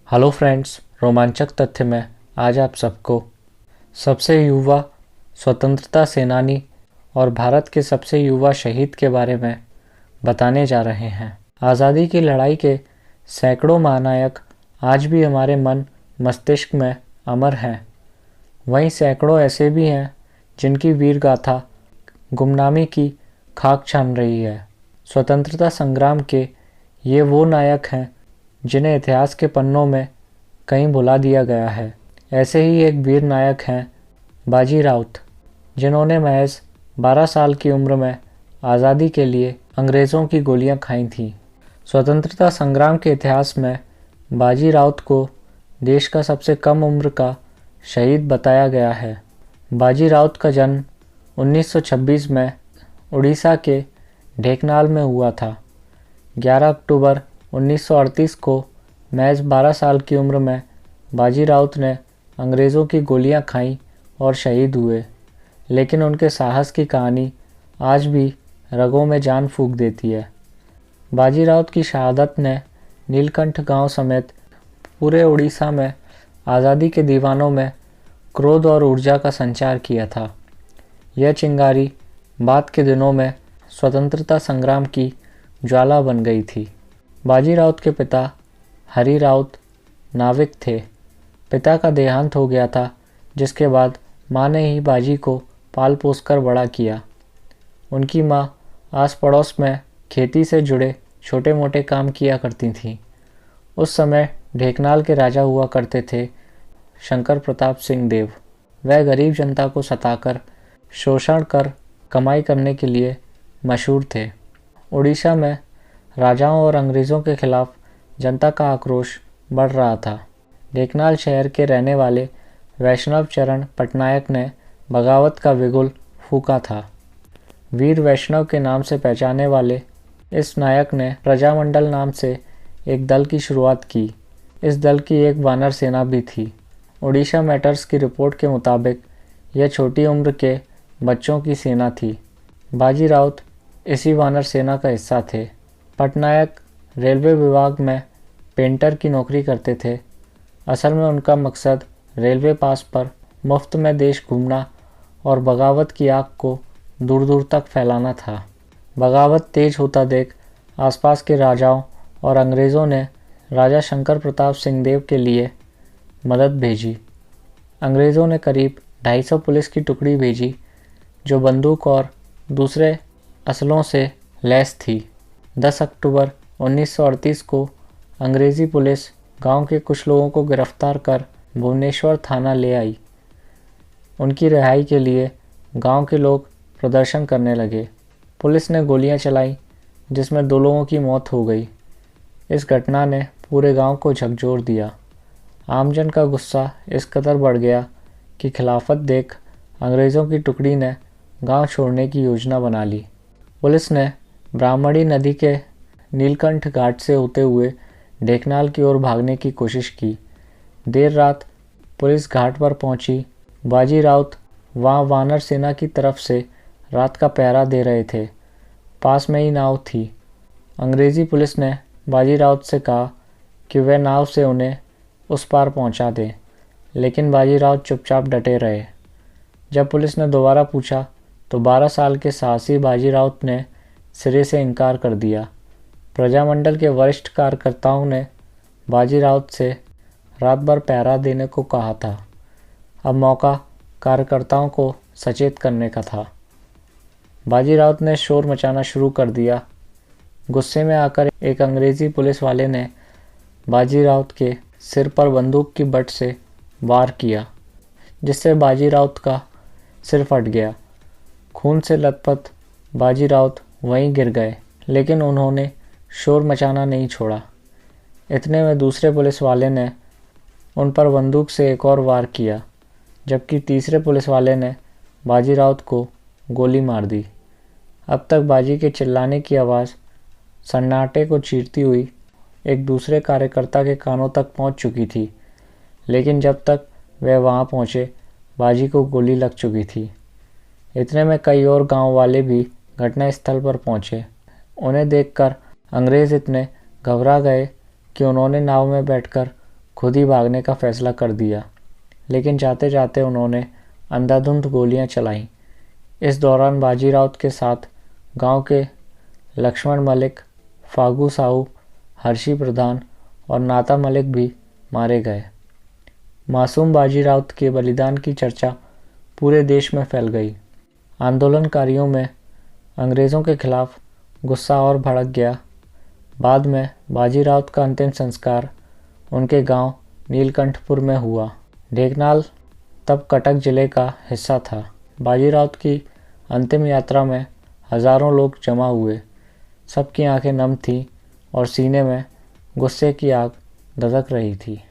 Hello friends, रोमांचक तथ्य में आज आप सबको सबसे युवा स्वतंत्रता सेनानी और भारत के सबसे युवा शहीद के बारे में बताने जा रहे हैं। आज़ादी की लड़ाई के सैकड़ों महानायक आज भी हमारे मन मस्तिष्क में अमर हैं। वहीं सैकड़ों ऐसे भी हैं जिनकी वीर गाथा गुमनामी की खाक छान रही है। स्वतंत्रता संग्राम के ये वो नायक हैं जिन्हें इतिहास के पन्नों में कहीं भुला दिया गया है। ऐसे ही एक वीर नायक हैं बाजी राउत, जिन्होंने महज 12 साल की उम्र में आज़ादी के लिए अंग्रेज़ों की गोलियां खाई थीं। स्वतंत्रता संग्राम के इतिहास में बाजी राउत को देश का सबसे कम उम्र का शहीद बताया गया है। बाजी राउत का जन्म 1926 में उड़ीसा के ढेंकनाल में हुआ था। 11 अक्टूबर 1938 को महज 12 साल की उम्र में बाजी राउत ने अंग्रेज़ों की गोलियां खाईं और शहीद हुए, लेकिन उनके साहस की कहानी आज भी रगों में जान फूंक देती है। बाजी राउत की शहादत ने नीलकंठ गांव समेत पूरे उड़ीसा में आज़ादी के दीवानों में क्रोध और ऊर्जा का संचार किया था। यह चिंगारी बाद के दिनों में स्वतंत्रता संग्राम की ज्वाला बन गई थी। बाजी राउत के पिता हरी राउत नाविक थे। पिता का देहांत हो गया था, जिसके बाद माँ ने ही बाजी को पाल पोस कर बड़ा किया। उनकी माँ आस पड़ोस में खेती से जुड़े छोटे मोटे काम किया करती थीं। उस समय ढेंकनाल के राजा हुआ करते थे शंकर प्रताप सिंह देव। वह गरीब जनता को सताकर शोषण कर कमाई करने के लिए मशहूर थे। उड़ीसा में राजाओं और अंग्रेज़ों के खिलाफ जनता का आक्रोश बढ़ रहा था। ढेंकनाल शहर के रहने वाले वैष्णव चरण पटनायक ने बगावत का बिगुल फूंका था। वीर वैष्णव के नाम से पहचाने वाले इस नायक ने प्रजामंडल नाम से एक दल की शुरुआत की। इस दल की एक वानर सेना भी थी। उड़ीसा मैटर्स की रिपोर्ट के मुताबिक यह छोटी उम्र के बच्चों की सेना थी। बाजी राउत इसी वानर सेना का हिस्सा थे। पटनायक रेलवे विभाग में पेंटर की नौकरी करते थे। असल में उनका मकसद रेलवे पास पर मुफ्त में देश घूमना और बगावत की आग को दूर दूर तक फैलाना था। बगावत तेज होता देख आसपास के राजाओं और अंग्रेज़ों ने राजा शंकर प्रताप सिंह देव के लिए मदद भेजी। अंग्रेज़ों ने करीब 250 पुलिस की टुकड़ी भेजी, जो बंदूक और दूसरे असलों से लैस थी। 10 अक्टूबर 1938 को अंग्रेज़ी पुलिस गांव के कुछ लोगों को गिरफ्तार कर भुवनेश्वर थाना ले आई। उनकी रिहाई के लिए गांव के लोग प्रदर्शन करने लगे। पुलिस ने गोलियां चलाई, जिसमें 2 लोगों की मौत हो गई। इस घटना ने पूरे गांव को झकझोर दिया। आमजन का गुस्सा इस कदर बढ़ गया कि खिलाफत देख अंग्रेज़ों की टुकड़ी ने गांव छोड़ने की योजना बना ली। पुलिस ने ब्राह्मणी नदी के नीलकंठ घाट से होते हुए ढेंकनाल की ओर भागने की कोशिश की। देर रात पुलिस घाट पर पहुंची। बाजी राउत वहां वानर सेना की तरफ से रात का पहरा दे रहे थे। पास में ही नाव थी। अंग्रेज़ी पुलिस ने बाजी राउत से कहा कि वह नाव से उन्हें उस पार पहुंचा दे, लेकिन बाजी राउत चुपचाप डटे रहे। जब पुलिस ने दोबारा पूछा तो 12 साल के साहसी बाजी राउत ने सिरे से इनकार कर दिया। प्रजामंडल के वरिष्ठ कार्यकर्ताओं ने बाजी राउत से रात भर पहरा देने को कहा था। अब मौका कार्यकर्ताओं को सचेत करने का था। बाजी राउत ने शोर मचाना शुरू कर दिया। गुस्से में आकर एक अंग्रेज़ी पुलिस वाले ने बाजी राउत के सिर पर बंदूक की बट से वार किया, जिससे बाजी राउत का सिर फट गया। खून से लथपथ बाजी राउत वहीं गिर गए, लेकिन उन्होंने शोर मचाना नहीं छोड़ा। इतने में दूसरे पुलिस वाले ने उन पर बंदूक से एक और वार किया, जबकि तीसरे पुलिस वाले ने बाजी राउत को गोली मार दी। अब तक बाजी के चिल्लाने की आवाज़ सन्नाटे को चीरती हुई एक दूसरे कार्यकर्ता के कानों तक पहुंच चुकी थी, लेकिन जब तक वह वहां पहुंचे बाजी को गोली लग चुकी थी। इतने में कई और गांव वाले भी घटनास्थल पर पहुंचे। उन्हें देखकर अंग्रेज़ इतने घबरा गए कि उन्होंने नाव में बैठकर खुद ही भागने का फैसला कर दिया, लेकिन जाते जाते उन्होंने अंधाधुंध गोलियां चलाईं। इस दौरान बाजी राउत के साथ गांव के लक्ष्मण मलिक, फागू साहू, हर्षी प्रधान और नाता मलिक भी मारे गए। मासूम बाजी राउत के बलिदान की चर्चा पूरे देश में फैल गई। आंदोलनकारियों में अंग्रेज़ों के खिलाफ गुस्सा और भड़क गया। बाद में बाजी राउत का अंतिम संस्कार उनके गांव नीलकंठपुर में हुआ। ढेंकनाल तब कटक जिले का हिस्सा था। बाजी राउत की अंतिम यात्रा में हजारों लोग जमा हुए। सबकी आंखें नम थीं और सीने में गुस्से की आग धधक रही थी।